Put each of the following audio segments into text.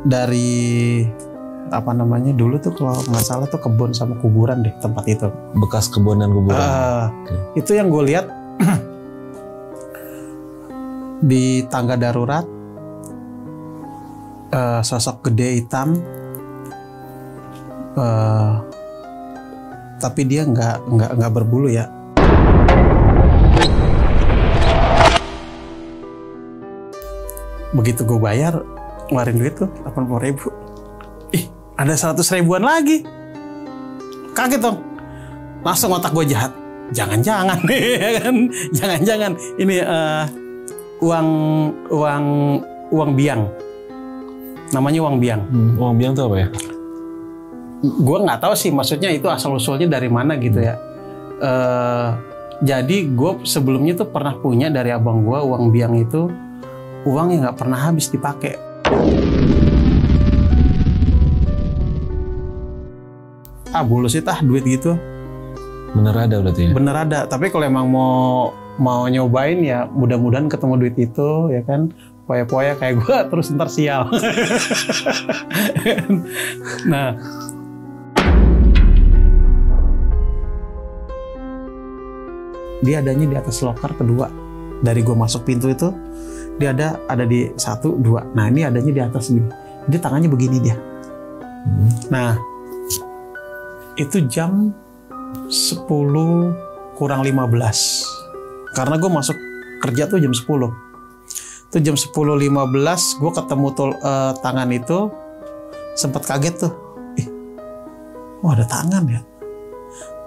dari apa namanya dulu tuh kalau nggak salah tuh kebun sama kuburan deh tempat itu. Bekas kebun dan kuburan. Itu yang gue lihat di tangga darurat, sosok gede hitam, tapi dia nggak berbulu ya. Begitu gue bayar, ngeluarin duit tuh 80.000. Ih, ada 100 ribuan lagi. Kaget dong. Langsung otak gue jahat. Jangan-jangan ya kan? Jangan-jangan ini uang biang. Namanya uang biang. Uang biang itu apa ya? Gue nggak tahu sih, maksudnya itu asal usulnya dari mana gitu ya. Jadi gue sebelumnya tuh pernah punya dari abang gue uang biang itu. Uang yang nggak pernah habis dipakai. Bullshit duit gitu. Bener ada berarti ya? Bener ada, tapi kalau emang mau nyobain ya mudah-mudahan ketemu duit itu ya kan. Poya-poya kayak gue terus ntar sial. Nah, dia adanya di atas loker kedua. Dari gue masuk pintu itu dia ada di 1, 2. Nah ini adanya di atas gini. Dia tangannya begini dia. Nah itu jam 10 kurang 15. Karena gue masuk kerja tuh jam 10. Itu jam 10.15 gue ketemu tangan itu. Sempat kaget tuh. Wah ada tangan ya.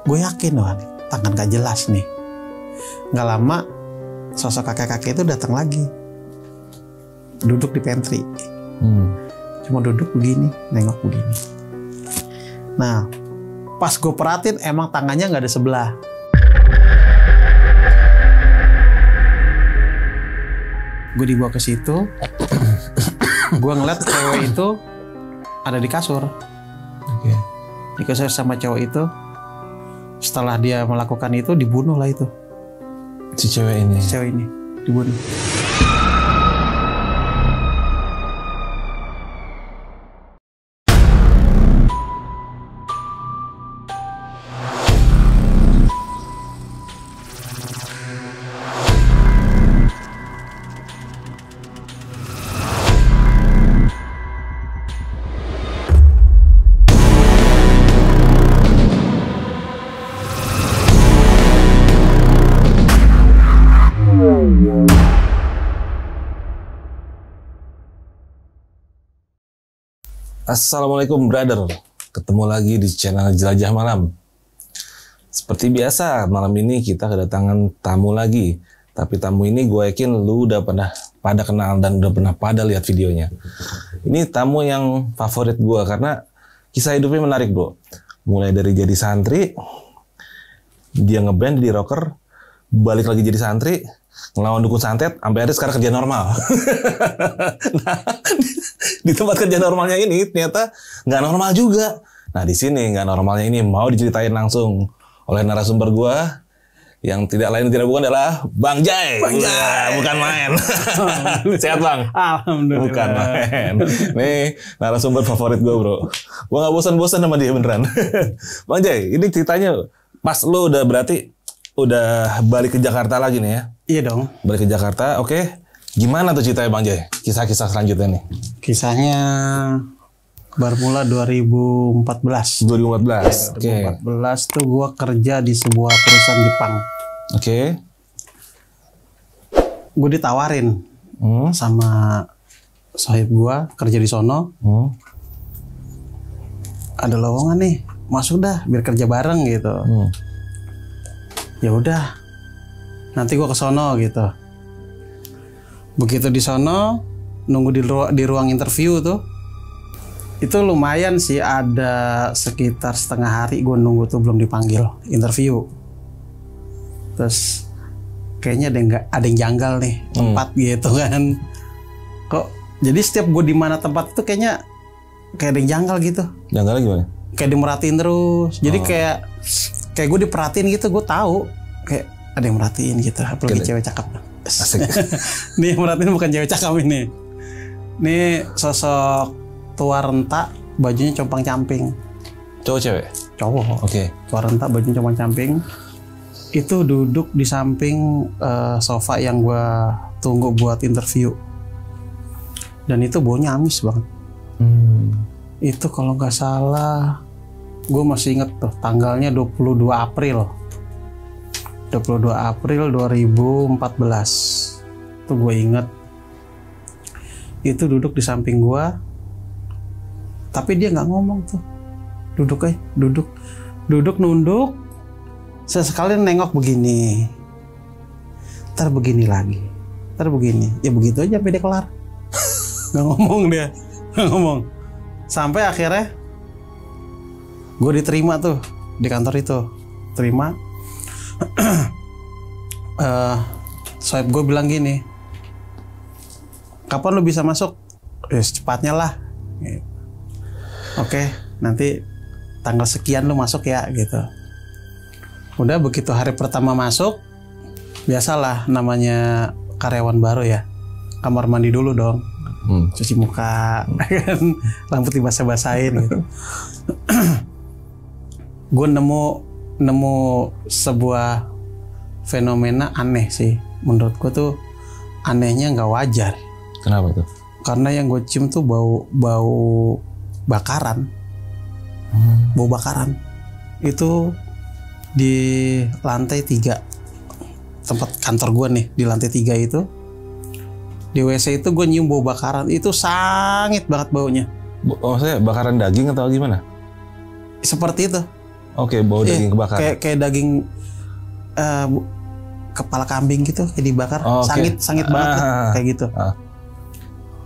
Gue yakin wah tangan gak jelas nih. Gak lama sosok kakek-kakek itu datang lagi. Duduk di pantry. Cuma duduk begini, nengok begini. Nah, pas gue perhatiin emang tangannya nggak ada sebelah. Gue dibawa ke situ. Gue ngeliat cewek itu ada di kasur. Di kasur sama cowok itu. Setelah dia melakukan itu, dibunuh lah itu. Si cewek ini? Si cewek ini dibunuh. Assalamualaikum brother, ketemu lagi di channel Jelajah Malam. Seperti biasa, malam ini kita kedatangan tamu lagi. Tapi tamu ini gue yakin lu udah pada kenal dan udah pernah pada lihat videonya. Ini tamu yang favorit gue karena kisah hidupnya menarik bro. Mulai dari jadi santri, dia ngeband di rocker, balik lagi jadi santri, ngelawan dukun santet, sampai ada sekarang kerja normal. Nah, di tempat kerja normalnya ini ternyata nggak normal juga. Nah di sini nggak normalnya ini mau diceritain langsung oleh narasumber gua yang tidak lain tidak bukan adalah Bang Jai. Bang Jai bukan main. Sehat Bang? Alhamdulillah. Bukan main. Nih narasumber favorit gua bro. Gua nggak bosan-bosan sama dia beneran. Bang Jai, ini ceritanya pas lu udah berarti udah balik ke Jakarta lagi nih ya? Iya dong. Balik ke Jakarta, oke. Gimana tuh ceritanya Bang Jai? Kisah-kisah selanjutnya nih. Kisahnya bermula 2014. 2014. Oke. 2014 tuh gue kerja di sebuah perusahaan Jepang. Oke. Gue ditawarin sama sahib gue kerja di sono. Ada lowongan nih, masuk dah biar kerja bareng gitu. Ya udah, nanti gue ke sono gitu. Begitu di sono, nunggu di ruang interview tuh, itu lumayan sih, ada sekitar setengah hari gue nunggu tuh belum dipanggil interview. Terus kayaknya ada yang janggal nih tempat gitu kan. Kok jadi setiap gue di mana tempat itu kayaknya kayak ada yang janggal gitu. Janggalnya gimana? Kayak dimerhatiin terus. Jadi kayak gue diperhatiin gitu, gue tahu kayak ada yang merhatiin gitu, apalagi cewek cakep. Asik. Nih merhatiin bukan cewek cakep ini. Nih sosok tua renta, bajunya compang-camping. Cowok cewek? Cowok. Oke. Tua renta, bajunya compang-camping. Itu duduk di samping sofa yang gue tunggu buat interview. Dan itu baunya amis banget. Itu kalau nggak salah, gue masih inget tuh tanggalnya 22 April 2014. Itu gue inget. Itu duduk di samping gue, tapi dia nggak ngomong tuh. Duduk nunduk. Sesekali nengok begini, ntar begini lagi, ntar begini. Ya begitu aja sampai dia kelar. Nggak ngomong dia, nggak ngomong. Sampai akhirnya gue diterima tuh di kantor itu. Terima. Soeb gue bilang gini, kapan lu bisa masuk? Secepatnya lah. Oke, nanti tanggal sekian lu masuk ya gitu. Udah begitu hari pertama masuk, biasalah namanya karyawan baru ya, kamar mandi dulu dong, cuci muka, kan rambut dibasah-basahin gitu. Gue nemu sebuah fenomena aneh sih, menurut gue tuh anehnya nggak wajar. Kenapa tuh? Karena yang gue cium tuh bau bakaran, bau bakaran. Itu di lantai 3 tempat kantor gue nih, di lantai 3 itu di WC itu gue nyium bau bakaran. Itu sangit banget baunya. Maksudnya bakaran daging atau gimana? Seperti itu. Oke, bau daging kebakar. Kayak daging kepala kambing gitu, kayak dibakar. Sangit banget kayak gitu.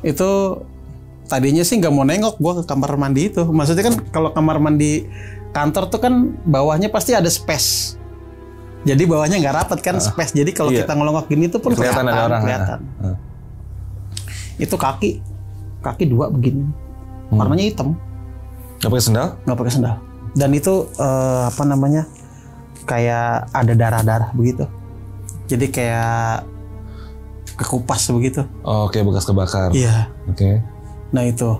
Itu tadinya sih nggak mau nengok gue ke kamar mandi itu. Maksudnya kan kalau kamar mandi kantor tuh kan bawahnya pasti ada space. Jadi bawahnya nggak rapat kan, space. Jadi kalau kita ngelongok gini tuh pun kelihatan ada orang. Itu kaki 2 begini. Warnanya hitam. Nggak pakai sendal? Nggak pakai sendal. Dan itu kayak ada darah-darah begitu. Jadi kayak kekupas begitu. Oh, oke, bekas kebakar. Iya. Oke. Nah itu.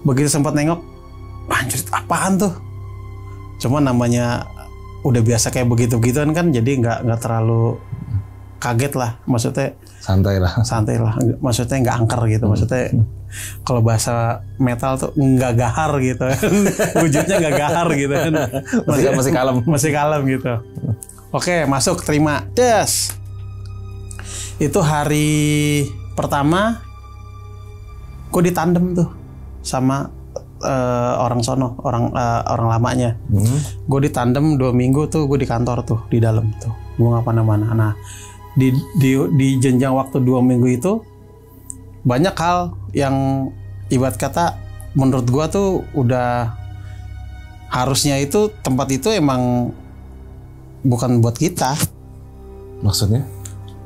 Begitu sempat nengok, anjir apaan tuh? Cuma namanya udah biasa kayak begitu-begituan kan, jadi nggak terlalu kaget lah. Maksudnya santai lah. Maksudnya nggak angker gitu. Maksudnya kalau bahasa metal tuh nggak gahar gitu. Wujudnya nggak gahar gitu kan. Masih kalem gitu. Oke, masuk, terima. Des. Itu hari pertama gue ditandem tuh sama orang sono, orang lamanya. Gue ditandem 2 minggu tuh, gue di kantor tuh, di dalam tuh. Gue nggak mana-mana. Nah, di jenjang waktu 2 minggu itu banyak hal yang ibarat kata menurut gue tuh udah harusnya itu tempat itu emang bukan buat kita. Maksudnya?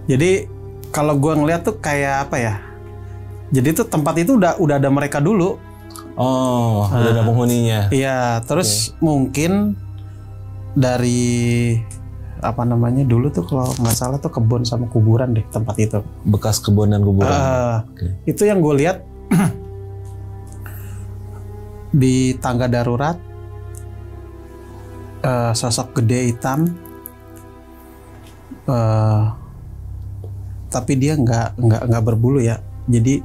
Jadi kalau gue ngeliat tuh kayak apa ya? Jadi tuh tempat itu udah ada mereka dulu. Oh, udah ada penghuninya. Iya, terus mungkin dari apa namanya dulu tuh kalau nggak salah tuh kebun sama kuburan deh tempat itu. Bekas kebun dan kuburan. Itu yang gue lihat di tangga darurat, sosok gede hitam, tapi dia nggak berbulu ya. Jadi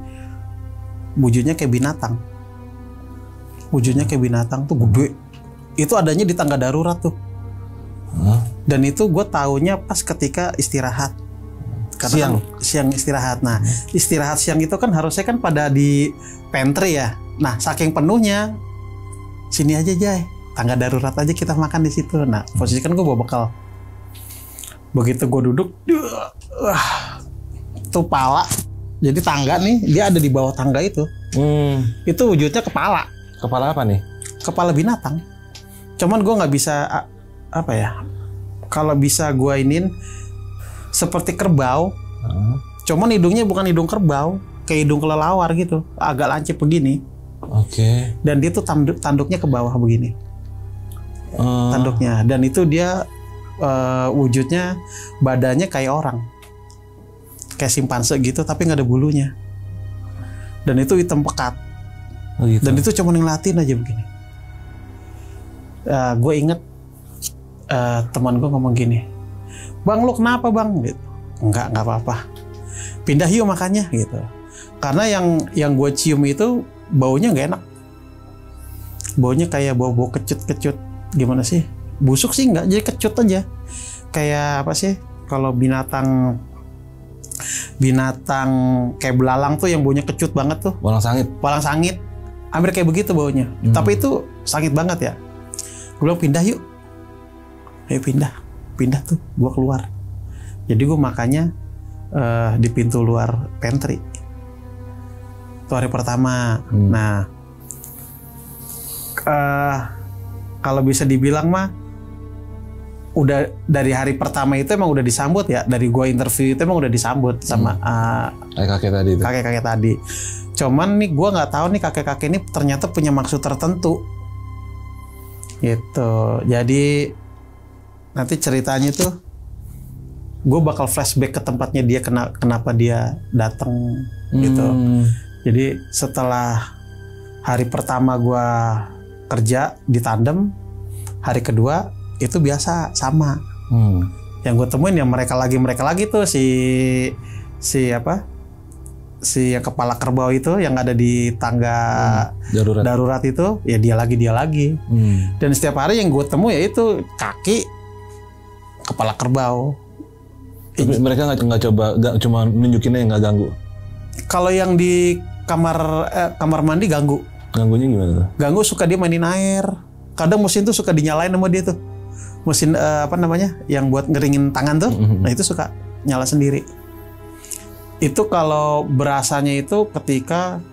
wujudnya kayak binatang. Wujudnya kayak binatang tuh gede. Itu adanya di tangga darurat tuh. Dan itu gue taunya pas ketika istirahat. Karena siang istirahat. Nah, istirahat siang itu kan harusnya kan pada di pantry ya. Nah, saking penuhnya, sini aja Jay, tangga darurat aja kita makan di situ. Nah, posisi kan gue bawa bekal. Begitu gue duduk, tuh pala. Jadi tangga nih, dia ada di bawah tangga itu. Itu wujudnya kepala. Kepala apa nih? Kepala binatang. Cuman gue nggak bisa apa ya? Kalau bisa gue inin seperti kerbau. Cuman hidungnya bukan hidung kerbau, kayak hidung kelelawar gitu, agak lancip begini. Oke. Dan dia tuh tanduknya ke bawah begini. Tanduknya. Dan itu dia wujudnya badannya kayak orang. Kayak simpanse gitu tapi nggak ada bulunya. Dan itu hitam pekat. Oh, gitu. Dan itu cuma ngeliatin aja begini. Gue inget teman gue ngomong gini, "Bang, lu kenapa bang?" Gitu. Enggak apa-apa. Pindah yuk makanya gitu. Karena yang gue cium itu baunya nggak enak. Baunya kayak bau kecut-kecut. Gimana sih? Busuk sih nggak, jadi kecut aja. Kayak apa sih? Kalau binatang kayak belalang tuh yang baunya kecut banget tuh. Walang sangit. Walang sangit. Hampir kayak begitu baunya. Tapi itu sangit banget ya. Gue bilang pindah yuk. Ayo pindah tuh. Gue keluar. Jadi gue makanya di pintu luar pantry. Itu hari pertama. Nah, kalau bisa dibilang mah, udah dari hari pertama itu emang udah disambut ya. Dari gue interview itu emang udah disambut sama kakek-kakek tadi. Cuman nih gue nggak tahu nih kakek-kakek ini ternyata punya maksud tertentu. Gitu. Jadi nanti ceritanya tuh gue bakal flashback ke tempatnya dia, kenapa dia datang gitu. Jadi setelah hari pertama gue kerja di tandem, hari kedua itu biasa sama. Yang gue temuin ya mereka lagi tuh si yang kepala kerbau itu yang ada di tangga darurat itu, ya dia lagi. Dan setiap hari yang gue temu ya itu kaki kepala kerbau. Tapi mereka nggak coba, cuma nunjukinnya yang nggak ganggu. Kalau yang di kamar mandi ganggu. Ganggunya gimana tuh? Ganggu suka dia mainin air. Kadang mesin tuh suka dinyalain sama dia tuh. Mesin yang buat ngeringin tangan tuh. Nah itu suka nyala sendiri. Itu kalau berasanya itu ketika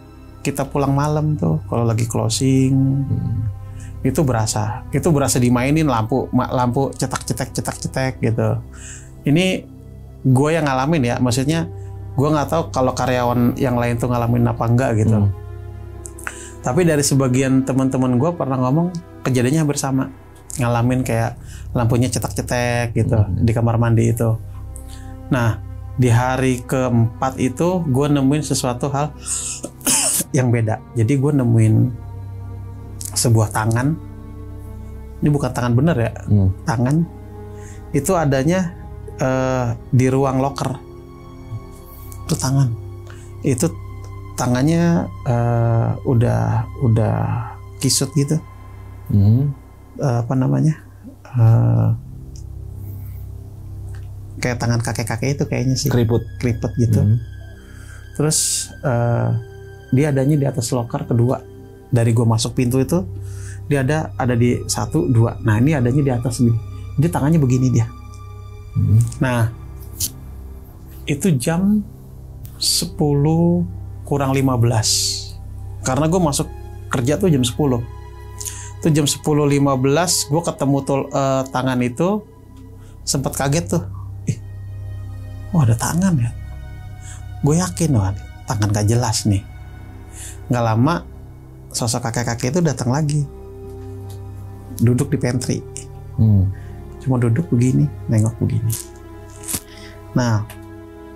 kita pulang malam tuh, kalau lagi closing. Itu berasa dimainin lampu cetak gitu. Ini gue yang ngalamin ya, maksudnya gue nggak tahu kalau karyawan yang lain tuh ngalamin apa enggak gitu. Tapi dari sebagian teman-teman gue pernah ngomong kejadiannya hampir sama, ngalamin kayak lampunya cetak-cetek gitu di kamar mandi itu. Nah di hari keempat itu gue nemuin sesuatu hal yang beda. Jadi gue nemuin sebuah tangan. Ini bukan tangan bener ya, tangan itu adanya di ruang loker. Itu tangan. Itu tangannya udah kisut gitu. Kayak tangan kakek-kakek itu kayaknya sih. Keriput gitu. Terus dia adanya di atas loker kedua. Dari gua masuk pintu itu dia ada di 1, 2. Nah ini adanya di atas begini. Dia tangannya begini dia. Nah itu jam 10 kurang 15. Karena gue masuk kerja tuh jam 10. Itu jam 10.15 gue ketemu tangan itu, sempat kaget tuh. Ada tangan ya. Gue yakin tangan gak jelas nih. Gak lama sosok kakek-kakek itu datang lagi. Duduk di pantry. Cuma duduk begini, nengok begini. Nah,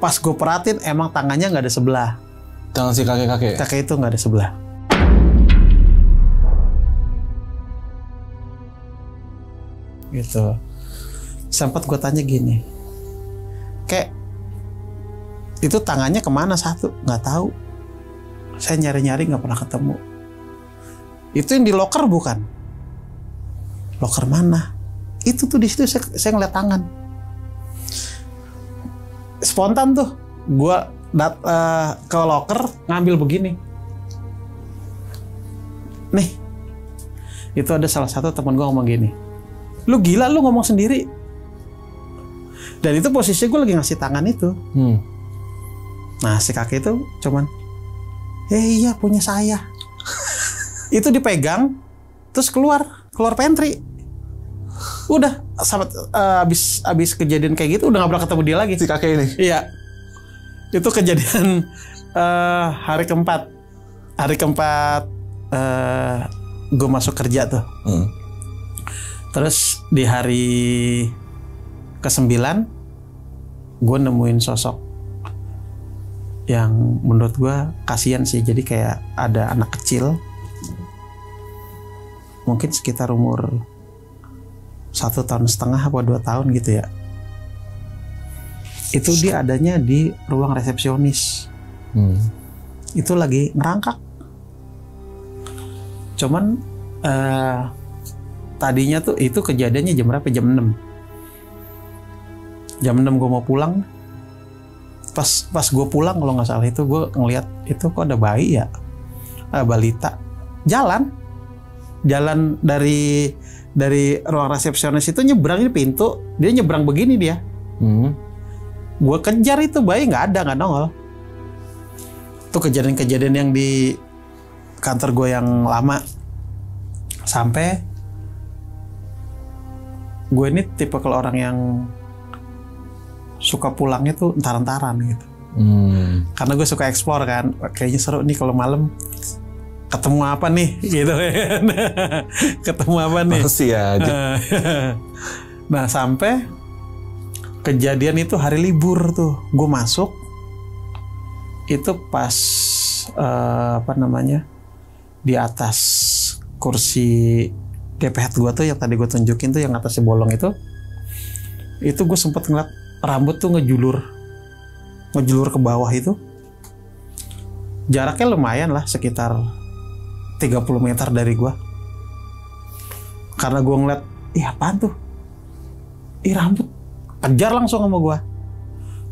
pas gue perhatiin emang tangannya nggak ada sebelah. Tangan si kakek-kakek? Kakek itu nggak ada sebelah. Gitu. Sempat gue tanya gini, "Kek, itu tangannya kemana satu?" Nggak tahu. Saya nyari-nyari nggak pernah ketemu. Itu yang di loker bukan? Loker mana? Itu tuh di situ saya ngeliat tangan. Spontan tuh, gue ke loker ngambil begini. Nih, itu ada salah satu teman gue ngomong gini, "Lu gila, lu ngomong sendiri." Dan itu posisinya gue lagi ngasih tangan itu. Nah si kakek itu cuman, iya punya saya. Itu dipegang, terus keluar pantry. Udah abis kejadian kayak gitu udah nggak pernah ketemu dia lagi si kakek ini. Iya, itu kejadian hari keempat gue masuk kerja tuh. Terus di hari ke-9 gue nemuin sosok yang menurut gue kasihan sih. Jadi kayak ada anak kecil mungkin sekitar umur 1,5 tahun apa 2 tahun gitu ya. Itu dia adanya di ruang resepsionis. Itu lagi ngerangkak. Cuman tadinya tuh itu kejadiannya jam berapa? Jam 6. Jam 6 gue mau pulang. Pas gue pulang kalau nggak salah itu gue ngeliat itu kok ada bayi ya, balita jalan dari ruang resepsionis itu nyebrang ini pintu, dia nyebrang begini dia. Gue kejar itu bayi nggak nongol. Itu kejadian-kejadian yang di kantor gue yang lama. Sampai gue ini tipe kalau orang yang suka pulangnya tuh entar-entaran gitu. Karena gue suka explore kan, kayaknya seru nih kalau malam ketemu apa nih gitu kan. Ketemu apa nih? Masih aja. Nah sampai kejadian itu hari libur tuh, gue masuk itu pas di atas kursi DPH gue tuh yang tadi gue tunjukin tuh yang atasnya bolong itu gue sempet ngeliat rambut tuh ngejulur ke bawah itu. Jaraknya lumayan lah, sekitar 30 meter dari gue. Karena gue ngeliat, ih apaan tuh? Ih rambut. Kejar langsung sama gue.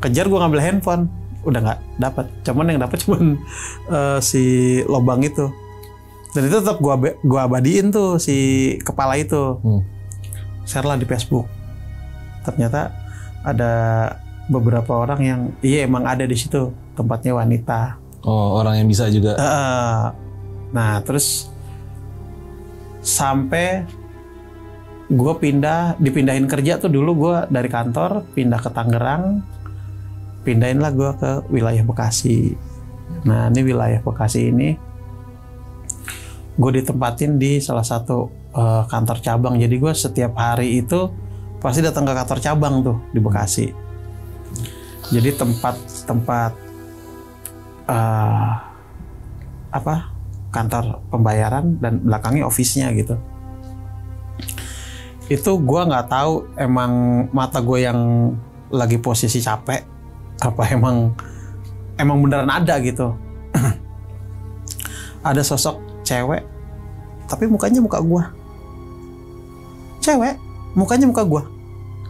Kejar, gue ngambil handphone. Udah nggak dapat. Cuman yang dapat cuman si lobang itu. Dan itu tetap gue abadiin tuh si kepala itu. Share lah di Facebook. Ternyata ada beberapa orang yang emang ada di situ, tempatnya wanita. Oh, orang yang bisa juga. Nah terus sampai gue dipindahin kerja tuh, dulu gue dari kantor pindah ke Tangerang, pindahin lah gue ke wilayah Bekasi. Nah ini wilayah Bekasi ini gue ditempatin di salah satu kantor cabang. Jadi gue setiap hari itu pasti datang ke kantor cabang tuh di Bekasi. Jadi tempat kantor pembayaran dan belakangnya office-nya gitu. Itu gue nggak tahu emang mata gue yang lagi posisi capek apa emang beneran ada gitu. Ada sosok cewek tapi mukanya muka gue. Cewek mukanya muka gue.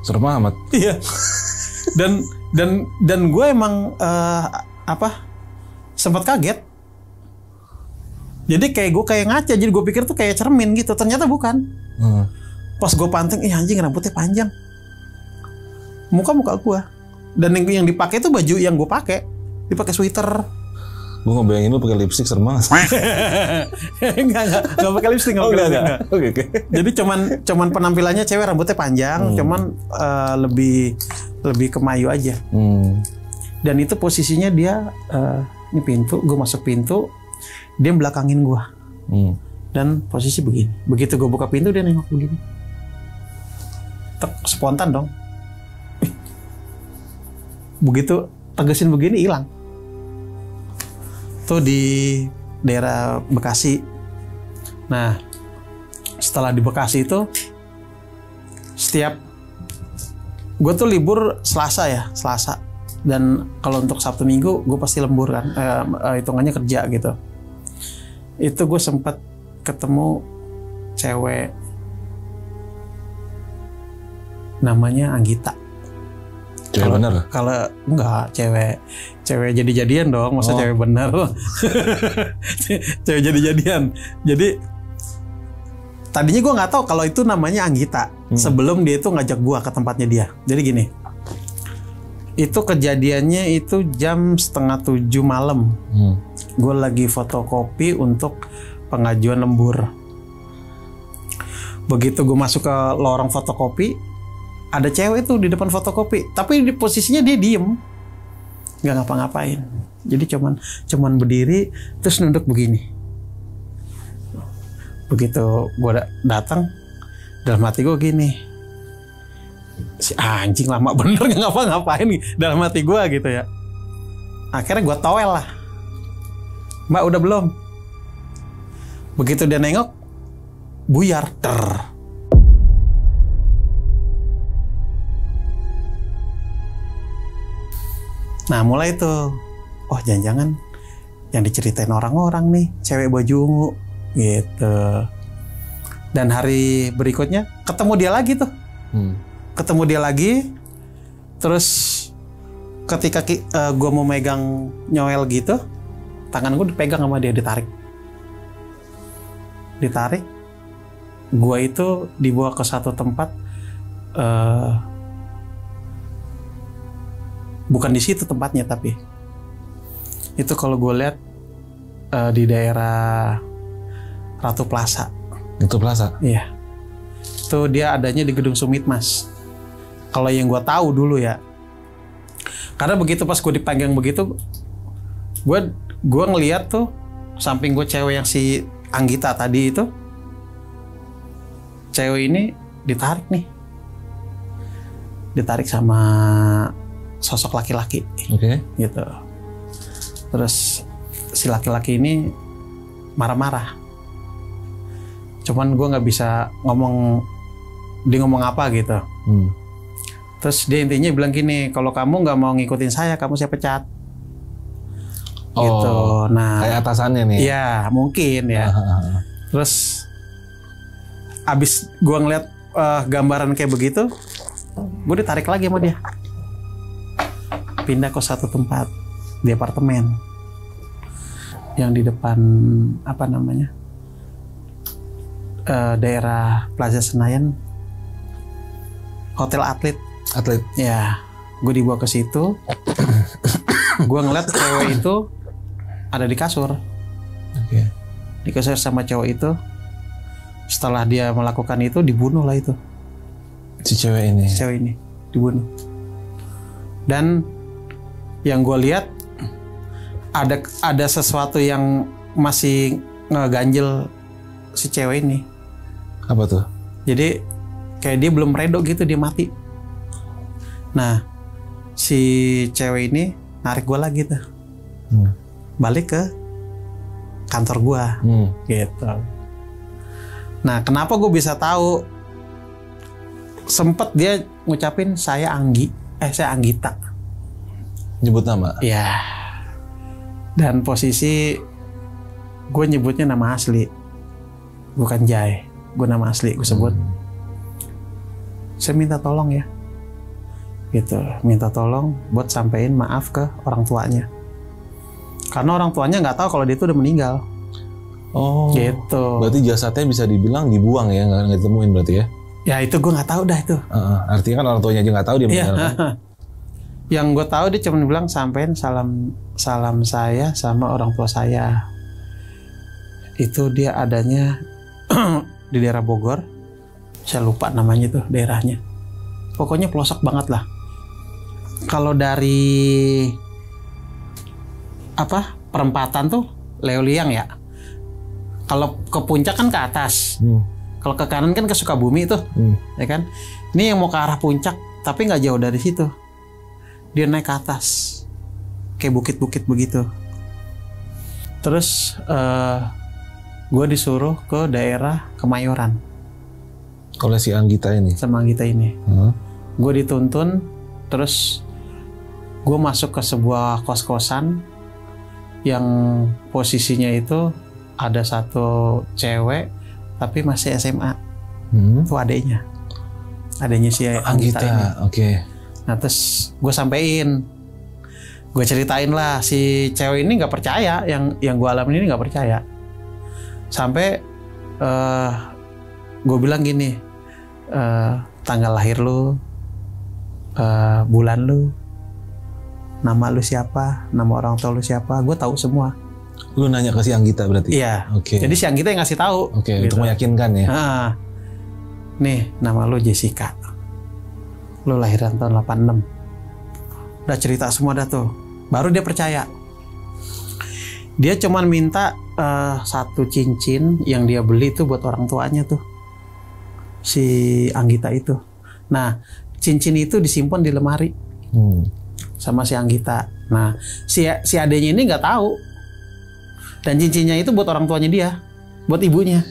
Serem amat. Iya. Dan gue emang sempat kaget. Jadi gue kayak ngaca, jadi gue pikir tuh kayak cermin gitu. Ternyata bukan. Pas gue panting, anjing rambutnya panjang. Muka gue. Dan yang dipakai tuh baju yang gue pakai. Dipakai sweater. Gue ngebayangin lu pakai lipstick serem banget. Enggak pakai lipstick, enggak. Oke. Jadi cuman penampilannya cewek, rambutnya panjang, cuman lebih ke Mayu aja. Dan itu posisinya dia ini pintu, gue masuk pintu, dia belakangin gue. Dan posisi begini. Begitu gue buka pintu dia nengok begini. Spontan dong. Begitu tegesin begini hilang. Tuh di daerah Bekasi. Nah, setelah di Bekasi itu setiap gue tuh libur Selasa. Dan kalau untuk Sabtu Minggu gue pasti lembur kan, hitungannya kerja gitu. Itu gue sempat ketemu cewek namanya Anggita. Cewek bener? Kalau enggak, cewek jadi-jadian dong, masa cewek bener. Cewek jadi-jadian. Jadi tadinya gue nggak tahu kalau itu namanya Anggita. Sebelum dia itu ngajak gue ke tempatnya dia. Jadi gini, itu kejadiannya itu jam 6:30 malam. Gue lagi fotokopi untuk pengajuan lembur. Begitu gue masuk ke lorong fotokopi, ada cewek tuh di depan fotokopi, tapi di posisinya dia diem, nggak ngapa-ngapain. Jadi cuman berdiri terus nunduk begini. Begitu gue datang, dalam hati gue gini, si anjing lama bener nggak ngapa-ngapain dalam hati gue gitu ya. Akhirnya gue towel lah, Mbak udah belum? Begitu dia nengok, buyar. Nah mulai tuh, oh jangan-jangan yang diceritain orang-orang nih, cewek baju ungu gitu. Dan hari berikutnya ketemu dia lagi tuh. Ketemu dia lagi, terus ketika gue mau megang nyoel gitu, tangan gue dipegang sama dia, ditarik. Gue itu dibawa ke satu tempat, bukan di situ tempatnya, tapi itu kalau gue lihat di daerah Ratu Plaza. Ratu Plaza? Iya. Itu dia adanya di Gedung Sumitmas. Kalau yang gue tahu dulu ya. Karena begitu pas gue dipegang begitu, gue ngeliat tuh samping gue cewek yang si Anggita tadi itu, cewek ini ditarik sama sosok laki-laki. Oke. Gitu. Terus si laki-laki ini marah-marah. Cuman gue nggak bisa ngomong dia ngomong apa gitu. Terus dia intinya bilang gini, kalau kamu nggak mau ngikutin saya kamu pecat. Oh, gitu. Nah, kayak atasannya nih. Iya, mungkin ya. Terus abis gue ngeliat gambaran kayak begitu, gue ditarik lagi sama dia. Pindah ke satu tempat di apartemen yang di depan apa namanya, daerah Plaza Senayan, Hotel Atlet. Ya, gue dibawa ke situ. Gue ngeliat cewek itu ada di kasur. Di kasur sama cowok itu. Setelah dia melakukan itu, dibunuh lah itu. Si cewek ini dibunuh. Dan yang gue lihat ada sesuatu yang masih ngeganjel si cewek ini. Apa tuh? Jadi kayak dia belum redo gitu, dia mati. Nah si cewek ini narik gue lagi tuh, balik ke kantor gue, gitu. Nah kenapa gue bisa tahu? Sempet dia ngucapin saya Anggita. Nyebut nama? Iya. Dan posisi gue nyebutnya nama asli, bukan Jai. Gue nama asli gue sebut. Saya minta tolong ya, gitu. Minta tolong buat sampein maaf ke orang tuanya. Karena orang tuanya nggak tahu kalau dia itu udah meninggal. Oh. Gitu. Berarti jasadnya bisa dibilang dibuang ya, nggak ditemuin berarti ya? Ya itu gue nggak tahu dah itu. Artinya kan orang tuanya aja nggak tahu dia meninggal. Kan? Yang gue tahu dia cuma bilang sampein salam saya sama orang tua saya. Itu dia adanya di daerah Bogor. Saya lupa namanya tuh daerahnya. Pokoknya pelosok banget lah. Kalau dari perempatan tuh Leoliang ya. Kalau ke puncak kan ke atas. Kalau ke kanan kan ke Sukabumi itu, ya kan? Ini yang mau ke arah puncak, tapi nggak jauh dari situ. Dia naik ke atas, kayak bukit-bukit begitu. Terus gue disuruh ke daerah Kemayoran. Oleh si Anggita ini? Sama Anggita ini. Gue dituntun, terus gue masuk ke sebuah kos-kosan yang posisinya itu ada satu cewek tapi masih SMA. Itu adeknya si Anggita ini. Oke. Nah terus gue sampein, gue ceritain lah, si cewek ini nggak percaya, yang gue alamin ini nggak percaya. Sampai gue bilang gini, tanggal lahir lu, bulan lu, nama lu siapa, nama orang tua lu siapa, gue tahu semua. Lu nanya ke si Anggita berarti? Iya. Oke. Jadi si Anggita yang ngasih tahu. Oke. Gitu. Untuk meyakinkan ya. Nih nama lu Jessica. Lu lahiran tahun 86. Udah cerita semua dah tuh. Baru dia percaya. Dia cuman minta satu cincin yang dia beli tuh buat orang tuanya tuh. Si Anggita itu. Nah cincin itu disimpan di lemari. Sama si Anggita. Nah si adenya ini nggak tahu. Dan cincinnya itu buat orang tuanya dia, buat ibunya.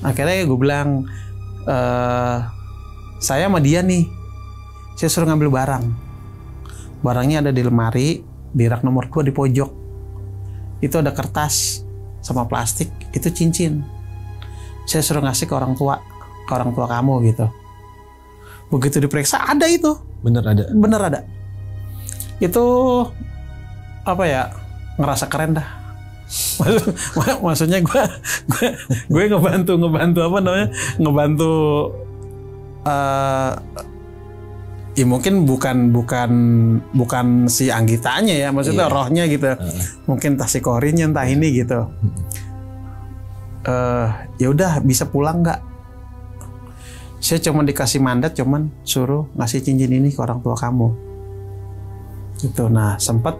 Akhirnya gue bilang, saya sama dia nih, saya suruh ngambil barang. Barangnya ada di lemari, di rak nomor 2 di pojok. Itu ada kertas sama plastik, itu cincin. Saya suruh ngasih ke orang tua kamu gitu. Begitu diperiksa, ada itu. Bener ada. Itu apa ya, ngerasa keren dah. Maksudnya gue ngebantu apa namanya, ya mungkin bukan si Anggitanya ya, maksudnya rohnya gitu. Mungkin entah si Korinnya entah ini gitu. Ya udah, bisa pulang nggak? Saya cuma dikasih mandat, cuman suruh ngasih cincin ini ke orang tua kamu. Gitu. Nah, sempat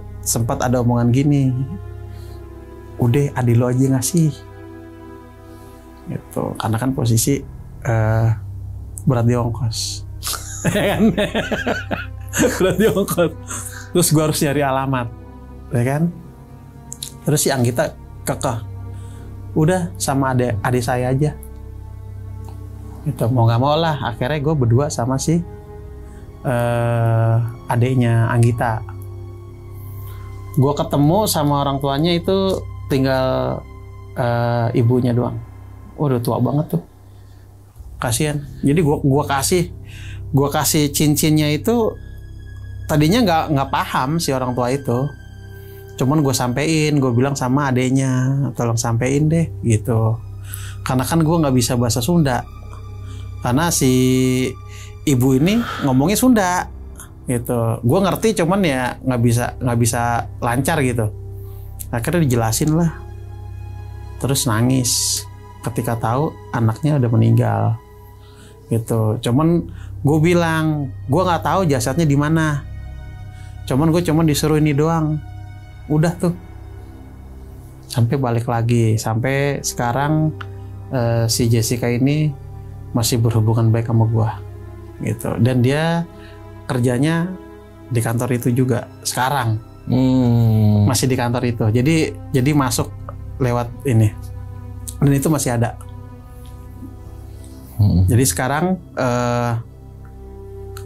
ada omongan gini. Udah, adik lo aja ngasih. Gitu. Karena kan posisi berat di ongkos. Kan? Berat di ongkos. Terus gue harus nyari alamat. Ya kan? Terus si Anggita kekeh. Udah, sama adik saya aja. Gitu. Mau gak mau lah. Akhirnya gue berdua sama si adiknya Anggita. Gue ketemu sama orang tuanya itu tinggal ibunya doang. Udah tua banget tuh, kasihan. Jadi gue kasih cincinnya itu, tadinya nggak paham si orang tua itu. Cuman gue sampein, gue bilang sama adeknya, tolong sampein deh gitu. Karena kan gue nggak bisa bahasa Sunda. Karena si ibu ini ngomongnya Sunda gitu. Gue ngerti, cuman ya nggak bisa lancar gitu. Akhirnya dijelasin lah. Terus nangis ketika tahu anaknya udah meninggal gitu. Cuman gue bilang, gue nggak tahu jasadnya di mana. Cuman gue disuruh ini doang. Udah tuh. Sampai balik lagi. Sampai sekarang si Jessica ini masih berhubungan baik sama gue gitu. Dan dia kerjanya di kantor itu juga sekarang. Masih di kantor itu. Jadi masuk lewat ini. Dan itu masih ada. Jadi sekarang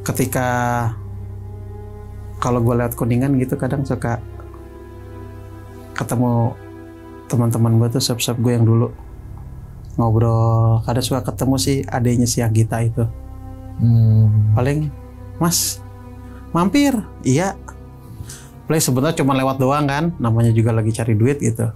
ketika kalau gue lewat Kuningan gitu, kadang suka ketemu teman-teman gue tuh, sub gue yang dulu ngobrol. Kadang suka ketemu si adenya si Anggita itu. Paling, Mas, mampir. Iya. Play sebenarnya cuma lewat doang kan, namanya juga lagi cari duit gitu.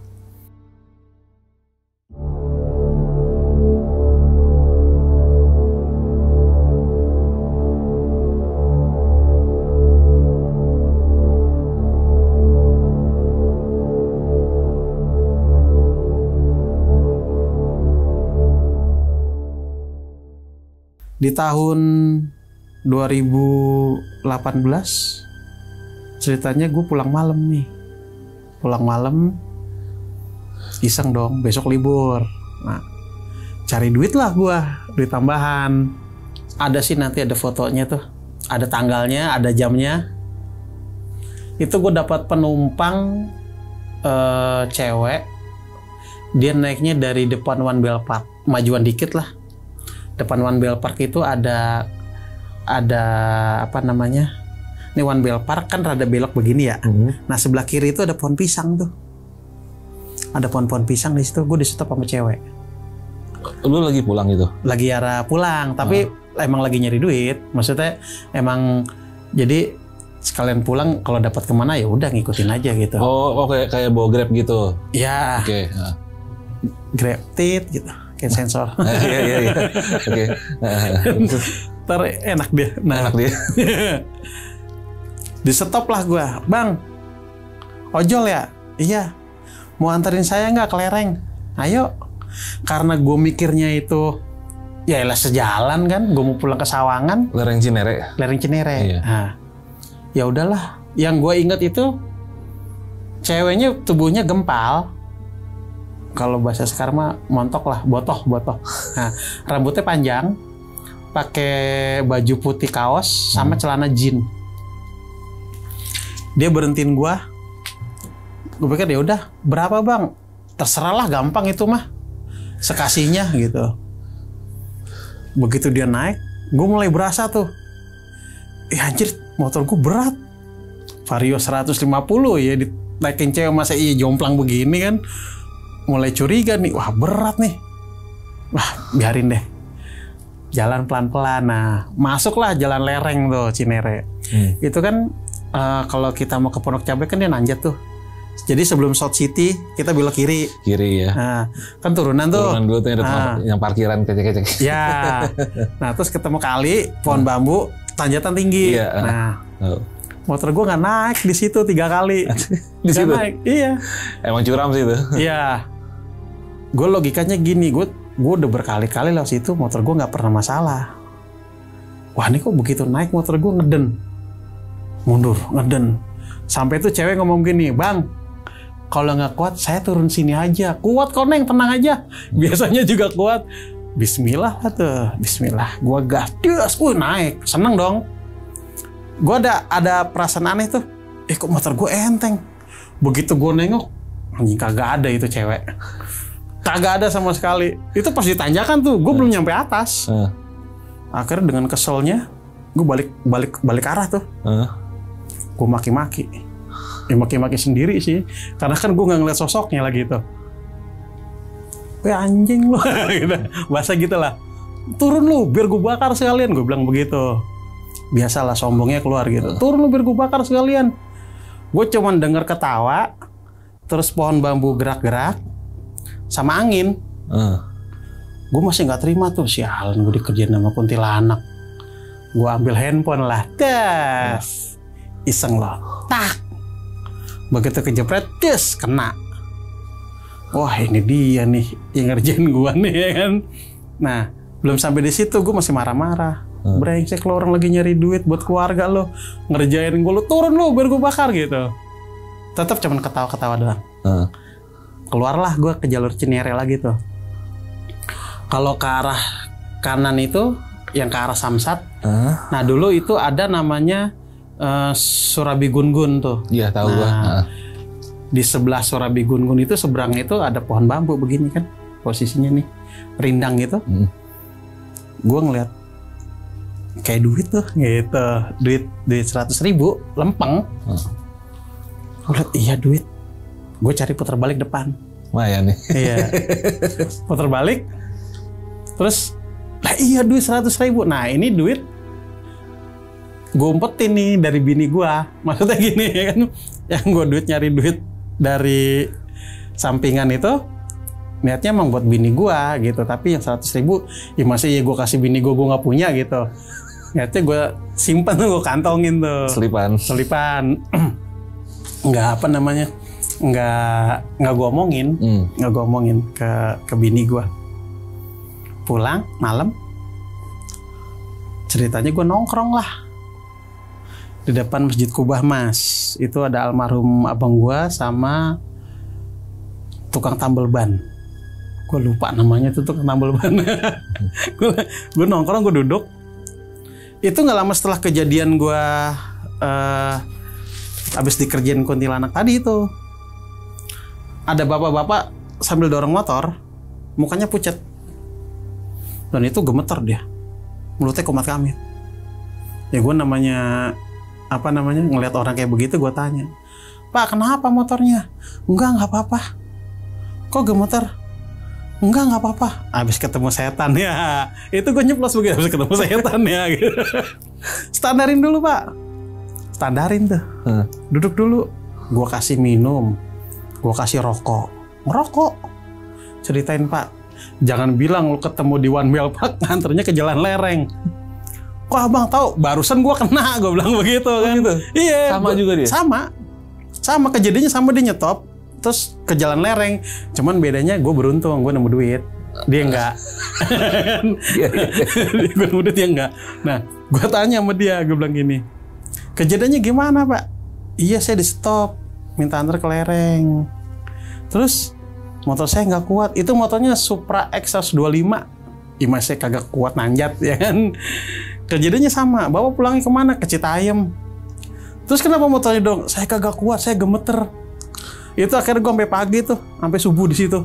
Di tahun 2018 ceritanya gue pulang malam nih. Pulang malam iseng dong, besok libur. Nah, cari duit lah gue, duit tambahan. Ada sih nanti ada fotonya tuh. Ada tanggalnya, ada jamnya. Itu gue dapat penumpang cewek. Dia naiknya dari depan One Bell Park, majuan dikit lah. Depan One Bell Park itu ada apa namanya? Ini One Bell Park kan rada belok begini ya. Nah, sebelah kiri itu ada pohon pisang tuh. Ada pohon-pohon pisang di situ. Gue di stop sama cewek. Lu lagi pulang itu? Lagi arah pulang, tapi emang lagi nyari duit. Maksudnya emang jadi sekalian pulang, kalau dapat kemana ya udah ngikutin aja gitu. Oh, kayak bawa Grab gitu. Ya. Oke. Grab tit gitu. Kayak sensor. Iya. Oke. Ntar enak dia. Nah, enak dia. Di stop lah gue. Bang, ojol ya? Iya. Mau anterin saya nggak ke Lereng? Ayo. Karena gue mikirnya itu ya elah sejalan kan. Gue mau pulang ke Sawangan. Lereng Cinere. Iya. Nah, ya udahlah. Yang gue inget itu ceweknya tubuhnya gempal. Kalau bahasa sekarang mah montok lah, botoh. Nah, rambutnya panjang, pakai baju putih kaos sama celana jean. Dia berhentiin gue pikir ya udah berapa bang, terserah lah, gampang itu mah, sekasihnya gitu. Begitu dia naik, gue mulai berasa tuh, anjir motor gue berat. Vario 150 ya, dinaikin cewek masa iya jomplang begini kan. Mulai curiga nih, wah berat nih. Wah biarin deh, jalan pelan-pelan. Nah masuklah jalan lereng tuh Cinere. Itu kan kalau kita mau ke Pondok Cabe kan dia nanjak tuh. Jadi sebelum South City kita belok kiri. Kiri ya. Nah, kan turunan tuh. Turunan dulu tuh yang parkiran kecek-kecek. Ya. Nah, terus ketemu kali pohon bambu, tanjatan tinggi. Iya. Nah, motor gue nggak naik di situ 3 kali. Di situ? Naik. Iya. Emang curam sih itu. Iya. Gue logikanya gini, gue udah berkali-kali lewat situ, motor gue nggak pernah masalah. Wah, ini kok begitu naik motor gue ngeden, mundur, ngeden. Sampai tuh cewek ngomong gini, bang, kalau nggak kuat saya turun sini aja. Kuat kok Neng, tenang aja. Biasanya juga kuat. Bismillah lah tuh, Bismillah. Gue gas, naik, seneng dong. Gue ada perasaan aneh tuh. Kok motor gue enteng. Begitu gue nengok, anjing kagak ada itu cewek. Kagak ada sama sekali. Itu pas ditanjakan tuh, gue belum nyampe atas. Akhirnya dengan keselnya, gue balik arah tuh. Gue maki-maki. Maki-maki sendiri sih, karena kan gue nggak ngeliat sosoknya lagi itu. Anjing lu, gitu. Bahasa gitu lah. Turun lu, biar gue bakar sekalian, gue bilang begitu. Biasalah sombongnya keluar gitu. Turun lu, biar gue bakar sekalian. Gue cuman denger ketawa, terus pohon bambu gerak-gerak, sama angin. Gue masih nggak terima tuh, sialan gue dikerjain sama kuntilanak. Gue ambil handphone lah, tes, iseng loh, tak. Begitu kejepret, tes, kena. Wah ini dia nih yang ngerjain gue nih ya kan. Nah belum sampai di situ gue masih marah-marah. Brengsek lo, orang lagi nyari duit buat keluarga lo, ngerjain gue, lo turun lo biar gue bakar gitu. Tetap cuman ketawa-ketawa doang. Keluarlah gue ke jalur Cinere lagi tuh. Kalau ke arah kanan itu yang ke arah Samsat. Nah dulu itu ada namanya Surabi Gun-Gun tuh. Iya tahu gua. Di sebelah Surabi Gun-Gun itu seberangnya itu ada pohon bambu begini kan posisinya nih, rindang gitu. Gue ngeliat kayak duit tuh gitu, duit 100.000 lempeng. Gue liat iya duit. Gue cari putar balik depan. Lumayan nih. Iya. Putar balik. Terus lah iya duit 100.000. Nah ini duit gue umpetin nih dari bini gue. Maksudnya gini ya kan, yang gue nyari duit dari sampingan itu niatnya emang buat bini gue gitu. Tapi yang 100.000 ya masih ya gue kasih bini gue nggak punya gitu. Niatnya gue simpan tuh, gue kantongin tuh. Selipan. Nggak apa namanya, nggak gue omongin. Nggak gue omongin ke bini gue. Pulang malam, ceritanya gue nongkrong lah di depan Masjid Kubah Mas. Itu ada almarhum abang gua sama tukang tambal ban. Gue lupa namanya tuh tukang tambal ban. Gue nongkrong, gue duduk. Itu nggak lama setelah kejadian gue habis dikerjain kuntilanak tadi itu. Ada bapak-bapak sambil dorong motor, mukanya pucat. Dan itu gemeter dia. Mulutnya kumat kami. Ya gue namanya ngelihat orang kayak begitu, gue tanya, Pak kenapa motornya? Enggak apa-apa. Kok gemeter? Enggak apa-apa. Abis ketemu setan ya. Itu gue nyeplos begitu, abis ketemu setan ya gitu. Standarin dulu Pak. Standarin tuh. Duduk dulu. Gue kasih minum, gue kasih rokok. Ngerokok. Ceritain Pak, jangan bilang lu ketemu di One Bell Park nganternya ke jalan lereng. Kok abang tahu? Barusan gue kena, gue bilang begitu kan. Gitu? Iya. Sama juga dia? Sama kejadiannya sama, dia nyetop terus ke jalan lereng. Cuman bedanya gue beruntung, gue nemu duit. Dia enggak. Gue nemu duit, dia enggak. Nah, gue tanya sama dia, gue bilang gini, kejadiannya gimana Pak? Iya saya di stop, minta antar ke lereng. Terus motor saya nggak kuat. Itu motornya Supra X 125. Masih kagak kuat nanjat ya kan. Kejadiannya sama. Bapak pulangnya kemana? Ke Citayam. Terus kenapa motornya dong? Saya kagak kuat, saya gemeter. Itu akhirnya gue sampai pagi tuh, sampai subuh di situ.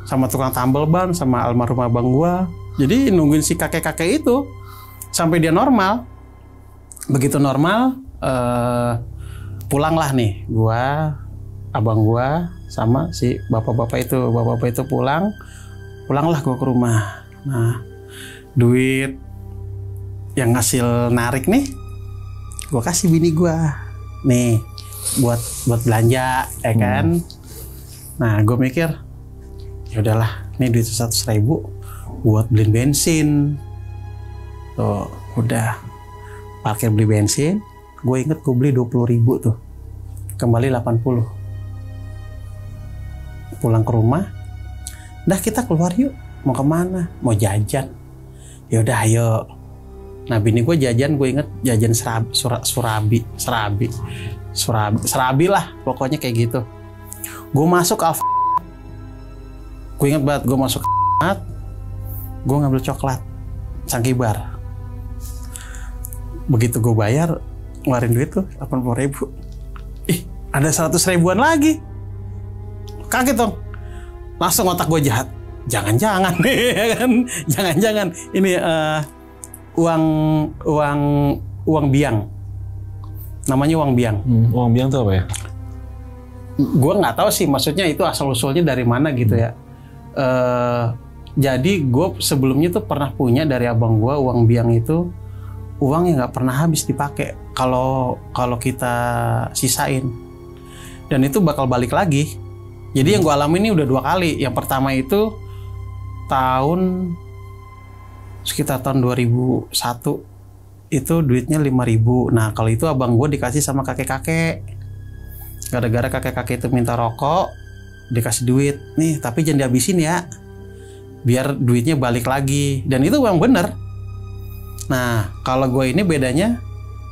Sama tukang tambal ban, sama almarhum abang gue. Jadi nungguin si kakek-kakek itu sampai dia normal. Begitu normal, pulanglah nih gua, abang gua sama si bapak-bapak itu. Bapak-bapak itu pulanglah gua ke rumah. Nah, duit yang hasil narik nih gua kasih bini gua. Nih, buat belanja, ya kan. Nah, gue mikir, ya udahlah, nih duit 100.000 buat beli bensin. Tuh, udah parkir beli bensin. Gue inget gue beli 20.000 tuh, kembali 80. Pulang ke rumah, dah kita keluar yuk. Mau kemana? Mau jajan. Ya udah, ayo. Nah, bini gue jajan, gue inget jajan serabi lah, pokoknya kayak gitu. Gue masuk Alfa, gue inget banget, gue masuk gue ngambil coklat Chunky Bar. Begitu gue bayar, ngeluarin duit tuh 80.000. Ih, ada 100.000-an lagi. Kaget dong, langsung otak gue jahat. Jangan-jangan nih, kan? Jangan-jangan ini uang biang. Namanya uang biang. Uang biang itu apa ya? Gue nggak tahu sih, maksudnya itu asal usulnya dari mana gitu ya. Jadi gue sebelumnya tuh pernah punya dari abang gue uang biang itu, uang yang nggak pernah habis dipakai kalau kita sisain, dan itu bakal balik lagi. Jadi yang gue alami ini udah 2 kali. Yang pertama itu sekitar tahun 2001 itu duitnya 5.000. Nah, kalau itu abang gue dikasih sama kakek-kakek. Gara-gara kakek-kakek itu minta rokok, dikasih duit. Nih, tapi jangan dihabisin ya. Biar duitnya balik lagi. Dan itu memang bener. Nah, kalau gue ini bedanya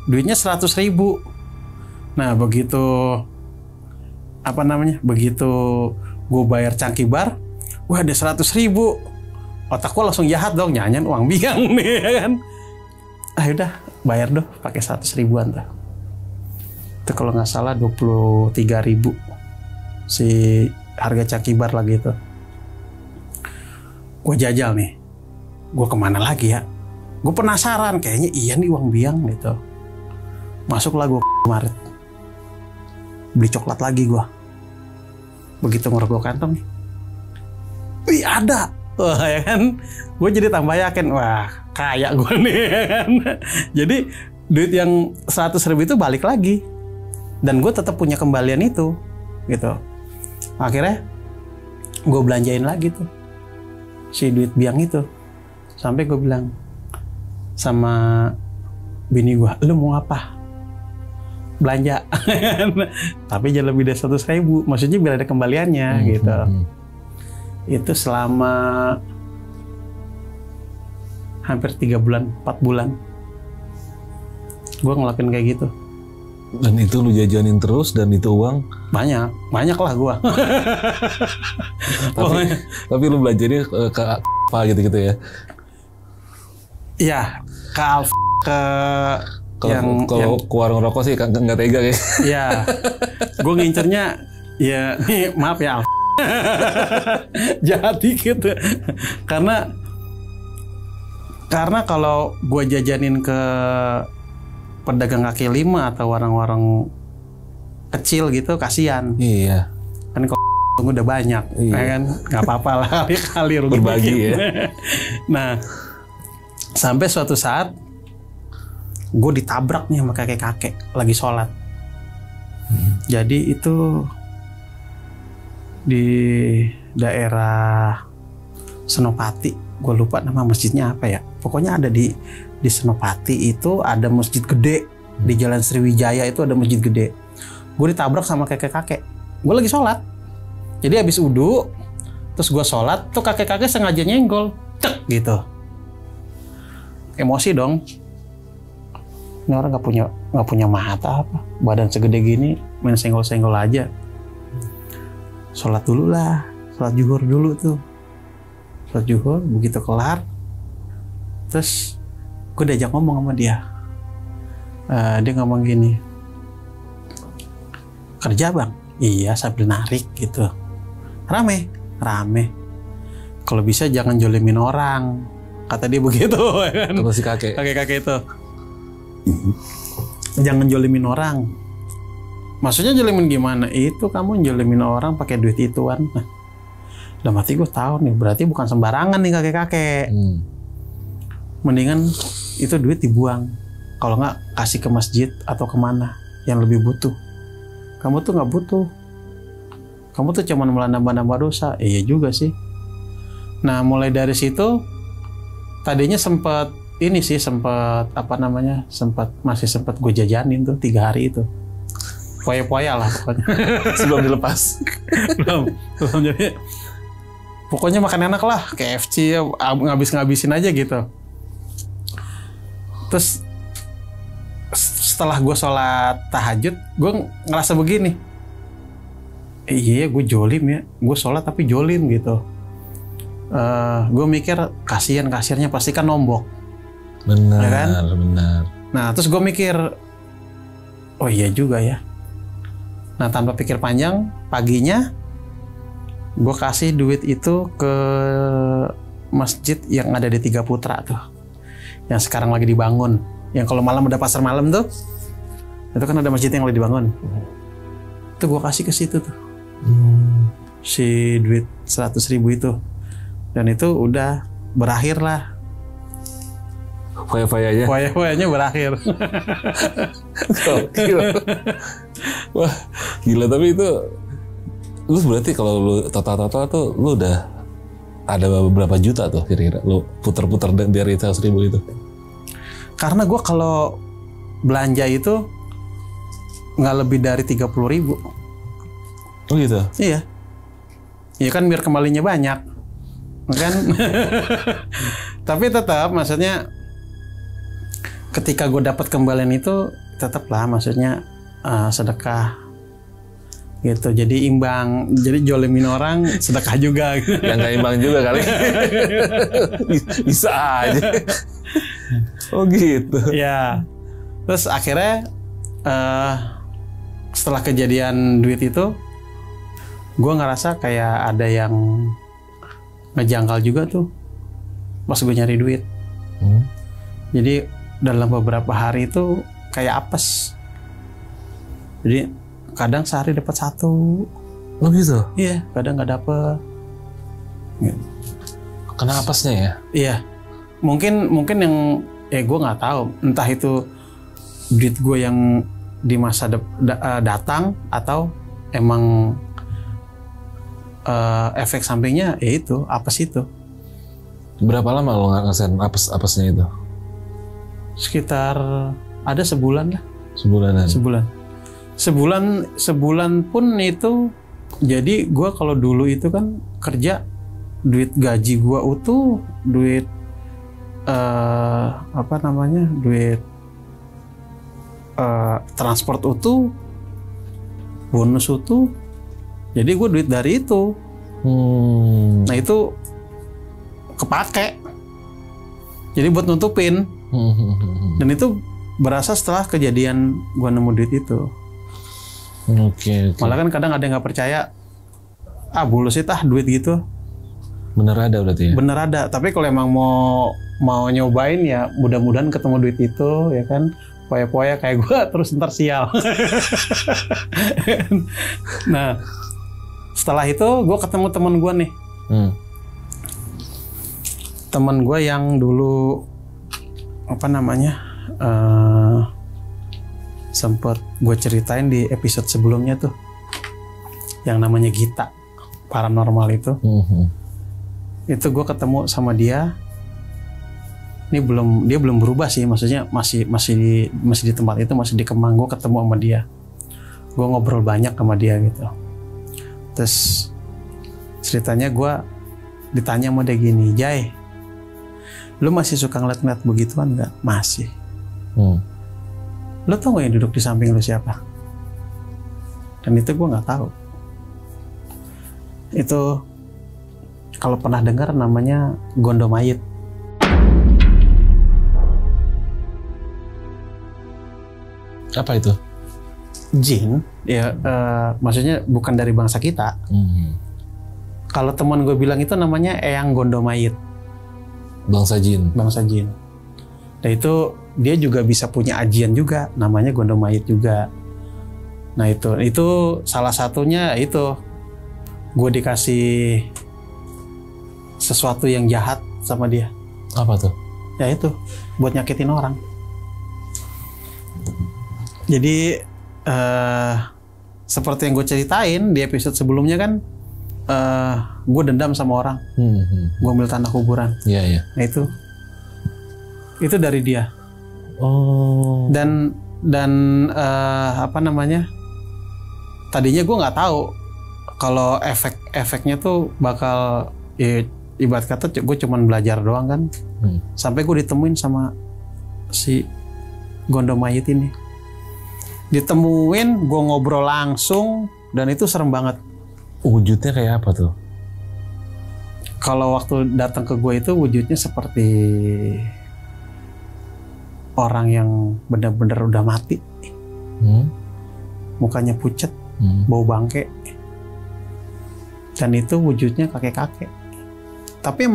duitnya 100.000. Nah, begitu begitu gue bayar Chunky Bar, wah ada 100.000. Otak gue langsung jahat dong, nyanyian uang biang nih kan. Udah bayar doh pakai 100.000-an tuh. Itu kalau nggak salah 23.000 si harga Chunky Bar lagi itu. Gue jajal nih, gue kemana lagi ya? Gue penasaran, kayaknya iya nih uang biang gitu. Masuklah gue ke Maret, beli coklat lagi gue. Begitu ngerogoh kantong, wih ada. Wah, ya kan, gue jadi tambah yakin, wah kaya gue nih, ya kan. Jadi duit yang 100.000 itu balik lagi, dan gue tetap punya kembalian itu, gitu. Akhirnya gue belanjain lagi tuh si duit biang itu, sampai gue bilang sama bini gue, lu mau apa? Belanja, tapi jangan lebih dari 100.000, maksudnya biar ada kembaliannya, gitu. Itu selama hampir 3 bulan, 4 bulan gue ngelakuin kayak gitu. Dan itu lu jajanin terus, dan itu uang banyak lah gue. tapi lu belanjanya ke apa gitu ya? Iya, ke Alfa, kalau ke warung rokok sih nggak tega kayak. Iya, gue ngincernya ya nih, maaf ya Alfa. Jahat dikit, karena kalau gue jajanin ke pedagang kaki lima atau warung-warung kecil gitu, kasihan. Iya. Kan kalau udah banyak, iya. Kan nggak apa-apa lah, kali rugi berbagi dikit. Ya. Nah, sampai suatu saat gue ditabrak nih sama kakek-kakek lagi sholat. Jadi itu di daerah Senopati, gue lupa nama masjidnya apa ya. Pokoknya ada di Senopati itu ada masjid gede. Di Jalan Sriwijaya itu ada masjid gede. Gue ditabrak sama kakek-kakek. Gue lagi sholat. Jadi habis wudu, terus gue sholat, tuh kakek-kakek sengaja nyenggol, cek gitu. Emosi dong. Ini orang nggak punya mata apa? Badan segede gini, main senggol-senggol aja. Sholat dulu lah, sholat zuhur dulu tuh. Sholat zuhur, begitu kelar, terus gue diajak ngomong sama dia. Dia ngomong gini, kerja bang? Iya, sambil narik gitu. Rame? Kalau bisa jangan jolimin orang. kata dia begitu kan. Kata si kakek. Kakek itu jangan jolimin orang. Maksudnya jolimin gimana? Itu kamu jolimin orang pakai duit ituan. Nah, dalam hati gue tahu nih, berarti bukan sembarangan nih kakek-kakek. Mendingan itu duit dibuang. Kalau nggak kasih ke masjid atau kemana yang lebih butuh. Kamu tuh nggak butuh. Kamu tuh cuma malah nambah-nambah dosa. Iya juga sih. Nah mulai dari situ, tadinya sempat masih sempat gue jajanin tuh 3 hari itu. Poya-poya lah pokoknya. Sebelum dilepas. belum jadi. Pokoknya makan enak lah, KFC ngabis-ngabisin aja gitu. Terus setelah gue sholat tahajud, gue ngerasa begini. Iya, gue jolim ya. Gue sholat tapi jolim gitu. Gue mikir kasirnya pasti kan nombok. Benar, ya kan? Benar. Nah, terus gue mikir, oh iya juga ya. Nah, tanpa pikir panjang, paginya gue kasih duit itu ke masjid yang ada di Tiga Putra tuh, yang sekarang lagi dibangun. Yang kalau malam ada pasar malam tuh, itu kan ada masjid yang lagi dibangun. Itu gue kasih ke situ tuh. Si duit 100.000 itu. Dan itu udah berakhir lah. Foya-foyanya. Foya-foyanya berakhir. Gila. Wah, gila. Tapi itu lu berarti kalau lu total tuh lu udah ada beberapa juta tuh kira-kira lu puter-puter dari 100.000 itu. Karena gue kalau belanja itu nggak lebih dari 30.000. Oh gitu? Iya. Iya kan biar kembalinya banyak. Kan? Tapi tetap maksudnya ketika gue dapat kembalian itu tetaplah maksudnya sedekah gitu. Jadi imbang. Jadi jolimin orang sedekah juga. Yang nggak imbang juga kali. Bisa aja. Oh gitu. Ya. Terus akhirnya setelah kejadian duit itu, gue ngerasa kayak ada yang ngejangkal juga tuh pas gue nyari duit. Jadi dalam beberapa hari itu kayak apes. Jadi kadang sehari dapat 1. Oh gitu? Iya, kadang nggak dapet. Kena apesnya ya? Iya, mungkin yang gue nggak tahu. Entah itu duit gue yang di masa datang atau emang efek sampingnya ya itu apes itu. Berapa lama lo nggak ngerasain apesnya itu? Sekitar ada sebulan lah. Sebulanan. Sebulan pun itu. Jadi gue kalau dulu itu kan kerja, duit gaji gue utuh, duit duit transport utuh, bonus utuh. Jadi gue duit dari itu. Nah itu kepake. Jadi buat nutupin. Dan itu berasa setelah kejadian gue nemu duit itu. Oke. Malah kan kadang ada yang nggak percaya. Bullshit duit gitu. Bener ada berarti ya? Bener ada. Tapi kalau emang mau nyobain ya mudah-mudahan ketemu duit itu ya kan. Poya-poya kayak gue terus ntar sial. Nah setelah itu gue ketemu teman gue nih. Teman gue yang dulu sempet gue ceritain di episode sebelumnya tuh, yang namanya Gita paranormal itu. Itu gue ketemu sama dia. Dia belum berubah sih, maksudnya masih di tempat itu, masih di Kemang. Gue ketemu sama dia, gue ngobrol banyak sama dia gitu. Terus ceritanya gue ditanya sama dia gini, Jai, lu masih suka ngeliat-ngeliat begituan nggak? Masih. Lu tau gak yang duduk di samping lu siapa? Dan itu gue nggak tahu. Itu kalau pernah dengar namanya Gondomayit. Apa itu? Jin, ya maksudnya bukan dari bangsa kita. Kalau teman gue bilang itu namanya Eyang Gondomayit. Bangsa jin. Bangsa jin. Dan itu dia juga bisa punya ajian juga, namanya Gondomayit juga. Nah itu salah satunya itu gue dikasih sesuatu yang jahat sama dia. Apa tuh? Ya itu buat nyakitin orang. Jadi seperti yang gue ceritain di episode sebelumnya kan, gue dendam sama orang, gue ambil tanah kuburan. Iya. Nah itu dari dia. Oh. Dan apa namanya? Tadinya gue nggak tahu kalau efeknya tuh bakal ibarat kata gue cuman belajar doang kan. Sampai gue ditemuin sama si Gondomayit ini. Ditemuin, gue ngobrol langsung dan itu serem banget. Wujudnya kayak apa tuh? Kalau waktu datang ke gue itu wujudnya seperti orang yang benar-benar udah mati. Mukanya pucet, bau bangke. Dan itu wujudnya kakek-kakek. Tapi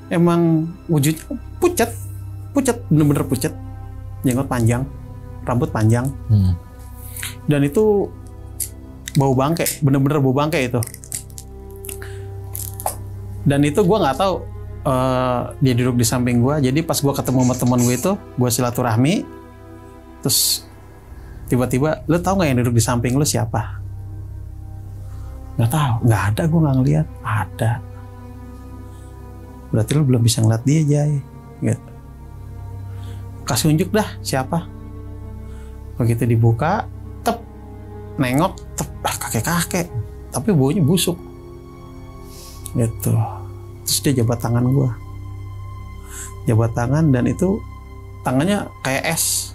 emang wujudnya pucet, bener-bener pucet, jenggot panjang, rambut panjang, dan itu bau bangke, bener-bener bau bangke itu. Dan itu gue nggak tahu dia duduk di samping gue. Jadi pas gue ketemu sama teman gue itu, gue silaturahmi, terus tiba-tiba, lo tau nggak yang duduk di samping lo siapa? Nggak tahu, nggak ada, gue nggak ngeliat. Ada. Berarti lo belum bisa ngeliat dia, Jay. Gitu. Kasih unjuk dah siapa. Begitu dibuka, nengok, kakek-kakek. Tapi baunya busuk. Gitu. Terus dia jabat tangan gue. Jabat tangan dan itu tangannya kayak es.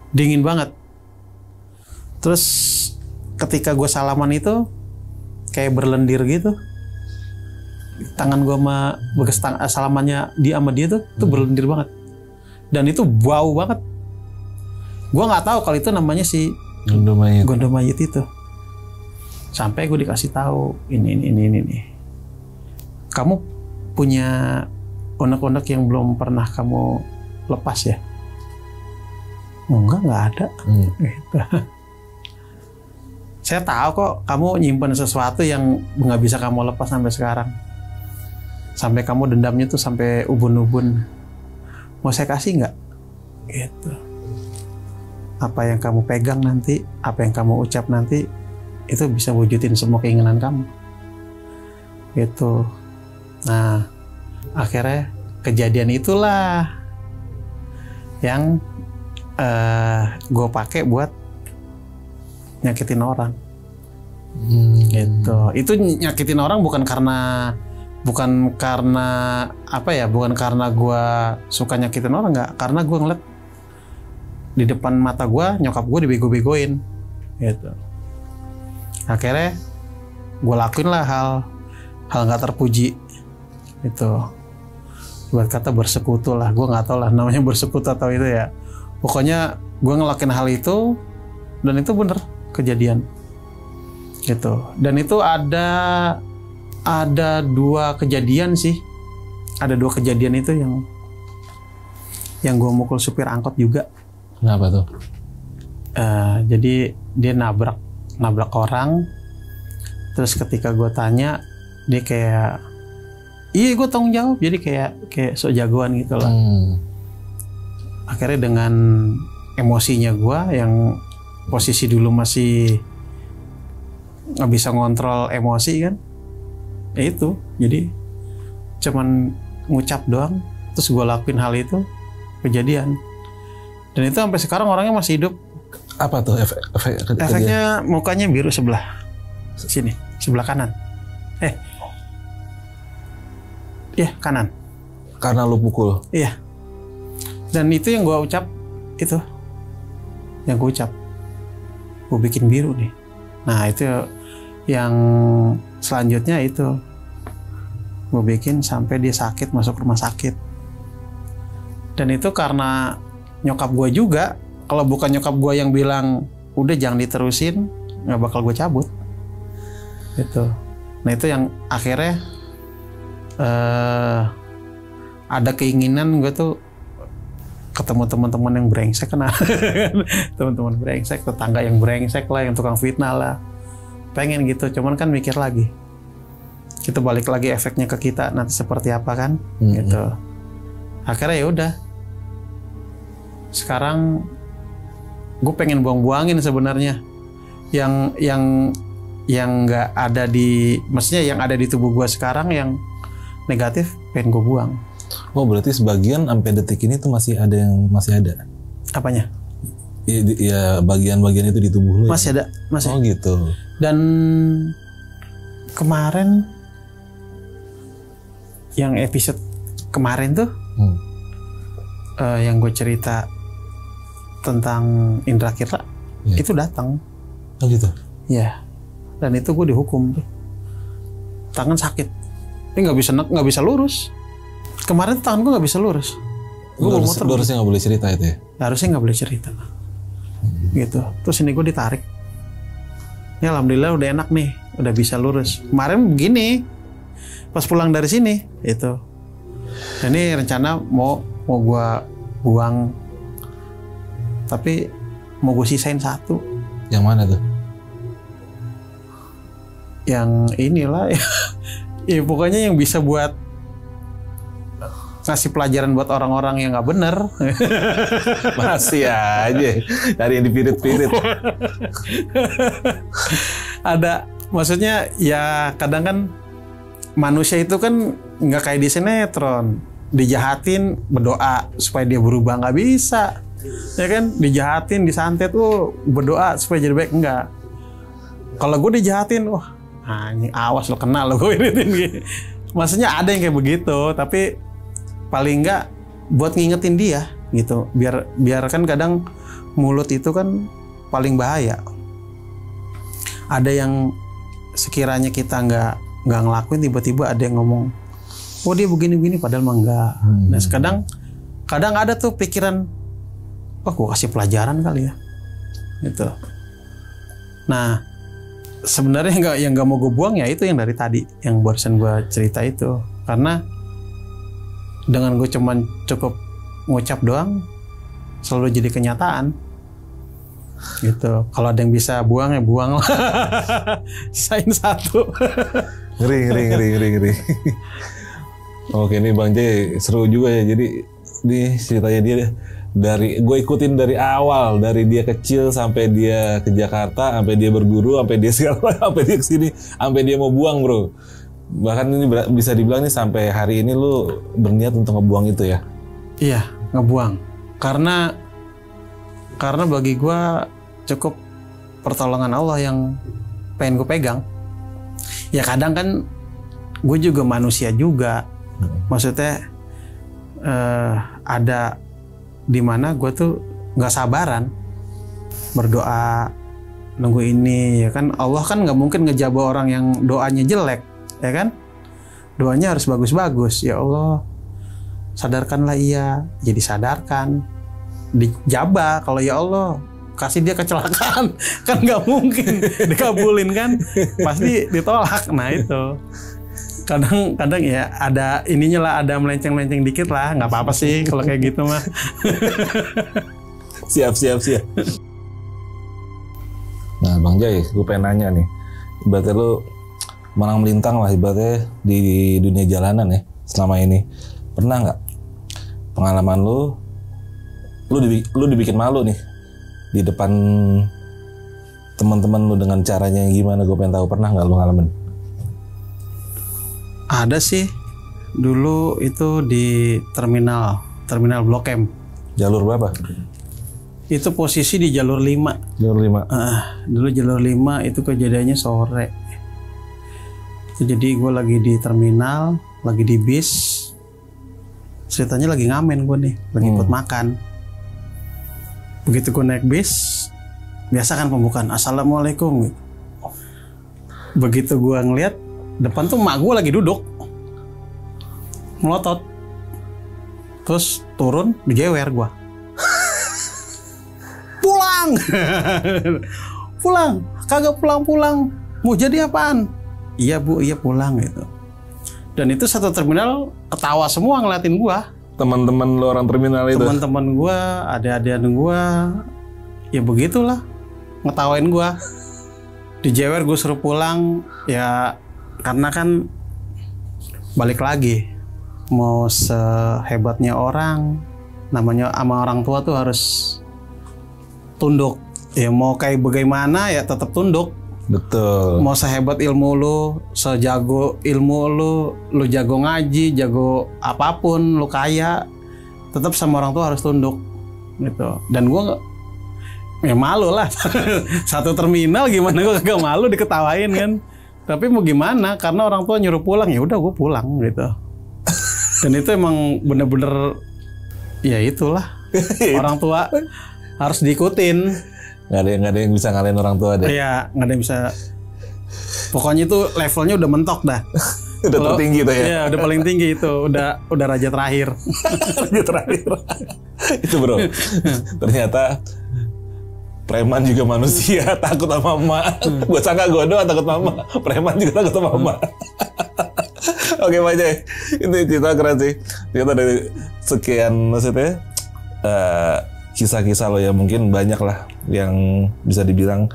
Dingin banget. Terus ketika gue salaman itu kayak berlendir gitu. Tangan gue sama bekas salamannya dia sama dia tuh berlendir banget. Dan itu bau banget. Gue nggak tahu kalau itu namanya si Gondomayit itu. Sampai gue dikasih tahu ini. Kamu punya unek-unek yang belum pernah kamu lepas ya? Enggak ada. Gitu. Saya tahu kok kamu nyimpen sesuatu yang nggak bisa kamu lepas sampai sekarang. Sampai kamu dendamnya tuh sampai ubun-ubun. Mau saya kasih nggak? Gitu. Apa yang kamu pegang nanti, apa yang kamu ucap nanti, itu bisa wujudin semua keinginan kamu. Gitu. Nah, akhirnya kejadian itulah yang gue pakai buat nyakitin orang. Gitu. Itu nyakitin orang bukan karena apa ya, bukan karena gue suka nyakitin orang, nggak, karena gue ngeliat di depan mata gue nyokap gue dibego-begoin gitu. Akhirnya gue lakuin lah hal nggak terpuji itu, buat kata bersekutu lah, gue nggak tahu lah namanya bersekutu atau itu ya, pokoknya gue ngelakuin hal itu dan itu bener kejadian gitu. Dan itu ada 2 kejadian sih, ada 2 kejadian itu yang gue mukul supir angkot juga. Kenapa tuh? Jadi dia nabrak orang, terus ketika gue tanya dia kayak, iya gue tanggung jawab, jadi kayak sok jagoan gitu lah. Akhirnya dengan emosinya gue yang posisi dulu masih nggak bisa ngontrol emosi kan, ya itu, jadi cuman ngucap doang, terus gue lakuin hal itu, kejadian. Dan itu sampai sekarang orangnya masih hidup. Apa tuh efeknya? Mukanya biru sebelah sini, sebelah kanan. Iya, kanan. Karena lu pukul? Iya. Dan itu yang gue ucap, itu yang gue ucap, gue bikin biru nih. Nah itu yang selanjutnya itu gue bikin sampai dia sakit, masuk rumah sakit. Dan itu karena nyokap gue juga. Kalau bukan nyokap gue yang bilang udah jangan diterusin, nggak bakal gue cabut gitu. Nah itu yang akhirnya ada keinginan gue tuh ketemu teman-teman yang brengsek kan. Teman-teman brengsek, tetangga yang brengsek lah, yang tukang fitnah lah. Pengen gitu, cuman kan mikir lagi. Kita balik lagi efeknya ke kita nanti seperti apa kan, gitu. Akhirnya ya udah. Sekarang gue pengen buang-buangin sebenarnya yang nggak ada di, maksudnya yang ada di tubuh gue sekarang yang negatif pengen gue buang. Oh berarti sebagian sampai detik ini tuh masih ada yang masih ada? Apanya? Ya bagian-bagian itu di tubuh lu. Masih ada, masih. Oh gitu. Dan kemarin yang episode kemarin tuh yang gue cerita tentang Indra Kira itu datang. Oh gitu. Ya. Dan itu gue dihukum tuh. Tangan sakit. Ini nggak bisa lurus. Kemarin tangan gue nggak bisa lurus. Gue bawa motor. Harusnya nggak boleh cerita itu ya? Harusnya nggak boleh cerita. Gitu. Terus ini gue ditarik. Ya alhamdulillah udah enak nih, udah bisa lurus. Kemarin begini, pas pulang dari sini itu. Nah, ini rencana mau gue buang, tapi mau gue sisain satu. Yang mana tuh? Yang inilah, ya pokoknya yang bisa buat ngasih pelajaran buat orang-orang yang nggak bener. Masih aja dari yang dipirit-pirit. Ada, maksudnya ya kadang kan manusia itu kan nggak kayak di sinetron, dijahatin berdoa supaya dia berubah, nggak bisa, ya kan? Dijahatin, disantet, berdoa supaya jadi baik, enggak. Kalau gue dijahatin, wah anjing awas lo kena lo, gue iritin gitu. Maksudnya ada yang kayak begitu, tapi paling enggak buat ngingetin dia gitu, biar kan kadang mulut itu kan paling bahaya. Ada yang sekiranya kita nggak ngelakuin, tiba-tiba ada yang ngomong, oh dia begini-begini, padahal mah enggak. Nah kadang ada tuh pikiran, oh gue kasih pelajaran kali ya gitu. Nah sebenarnya yang nggak mau gue buang ya itu yang dari tadi, yang barusan gue cerita itu. Karena dengan gue cuman cukup ngucap doang, selalu jadi kenyataan gitu. Kalau ada yang bisa buang ya buang lah. Sisain satu. Ngeri. Oke, ini Bang Jay seru juga ya. Jadi ini ceritanya dia dari gue ikutin dari awal, dari dia kecil sampai dia ke Jakarta, sampai dia berguru, sampai dia sekarang, sampai dia kesini, sampai dia mau buang, bro. Bahkan ini bisa dibilang nih sampai hari ini lu berniat untuk ngebuang itu ya? Iya, ngebuang. Karena bagi gue cukup pertolongan Allah yang pengen gue pegang. Ya kadang kan gue juga manusia juga. Maksudnya ada di mana gue tuh nggak sabaran berdoa nunggu ini, ya kan? Allah kan nggak mungkin ngejabah orang yang doanya jelek, ya kan? Doanya harus bagus-bagus. Ya Allah, sadarkanlah ia, jadi sadarkan. Dijabah kalau ya Allah kasih dia kecelakaan, kan nggak mungkin dikabulin kan? Pasti ditolak. Nah itu. Kadang ya ada ininya lah, ada melenceng-melenceng dikit lah, nggak apa-apa sih kalau kayak gitu mah. Siap. Nah Bang Jay, gue pengen nanya nih, ibaratnya lu malang melintang lah ibaratnya di dunia jalanan ya selama ini, pernah nggak pengalaman lu dibikin malu nih di depan teman-teman lu dengan caranya yang gimana? Gue pengen tahu, pernah nggak lu ngalamin? Ada sih, dulu itu di terminal Blok M. Jalur berapa? Itu posisi di jalur 5. Jalur 5. Dulu jalur 5 itu kejadiannya sore. Jadi gue lagi di terminal, lagi di bis. Ceritanya lagi ngamen gue nih, lagi ikut makan. Begitu gue naik bis, biasa kan pembukaan, Assalamualaikum gitu. Begitu gue ngeliat, depan tuh mak gue lagi duduk melotot, terus turun dijewer gue. Pulang, kagak pulang, mau jadi apaan? Iya bu, iya pulang gitu. Dan itu satu terminal ketawa semua ngeliatin gua. Teman-teman lo orang terminal itu. Teman-teman gua, adik-adikan gua, ya begitulah ngetawain gua. Dijewer gue suruh pulang ya karena kan balik lagi mau sehebatnya orang namanya sama orang tua tuh harus tunduk ya mau kayak bagaimana ya tetap tunduk. Betul. Mau sehebat ilmu lu, sejago ilmu lu jago ngaji, jago apapun, lu kaya, tetap sama orang tua harus tunduk gitu. Dan gua ya malu lah. Satu terminal gimana gue kagak malu diketawain kan. Tapi mau gimana karena orang tua nyuruh pulang ya udah gue pulang gitu. Dan itu emang bener-bener ya itulah orang tua harus diikutin. Nggak ada yang bisa ngalahin orang tua deh. Iya nggak ada yang bisa. Pokoknya itu levelnya udah mentok dah. Udah tertinggi tuh ya. Iya udah paling tinggi itu. Udah raja terakhir. Raja terakhir. Itu bro. Ternyata preman juga manusia, takut sama emak. Gue sangka gue doang takut sama emak. Preman juga takut sama emak. Oke Pak Jai, ini cerita keren sih. Ternyata dari sekian maksudnya kisah-kisah lo ya mungkin banyak lah yang bisa dibilang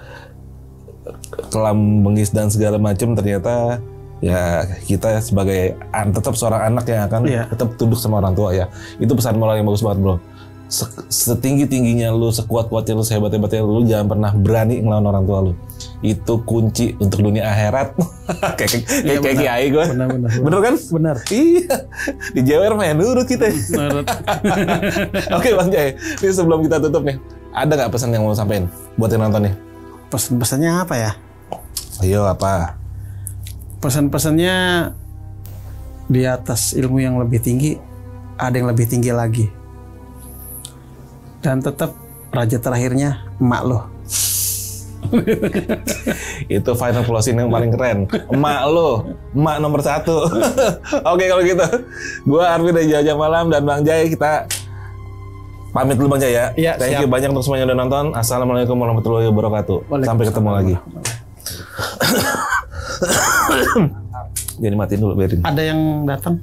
kelam bengis dan segala macam. Ternyata ya kita sebagai tetap seorang anak yang akan tetap tunduk sama orang tua ya. Itu pesan moral yang bagus banget bro. Setinggi-tingginya lu, sekuat-kuatnya lu, sehebat-hebatnya lu, jangan pernah berani ngelawan orang tua lu. Itu kunci untuk dunia akhirat. kayak kiai gue. Bener kan? Bener. Iya. Di Jewer main nurut kita. Oke Bang Jai, ini sebelum kita tutup nih, ada nggak pesan yang mau sampein buat yang nonton nih? Pesan-pesannya apa ya? Ayo apa? Pesan-pesannya di atas ilmu yang lebih tinggi, ada yang lebih tinggi lagi. Dan tetap raja terakhirnya emak lo. Itu final closing yang paling keren. Emak lo, emak nomor 1. Oke kalau gitu, gue Arfi dari Jelajah Malam dan Bang Jai, kita pamit dulu Bang Jai ya. Ya Thank you banyak untuk semuanya yang udah nonton. Assalamualaikum warahmatullahi wabarakatuh. Sampai ketemu lagi. Jadi matiin dulu biarin. Ada yang datang.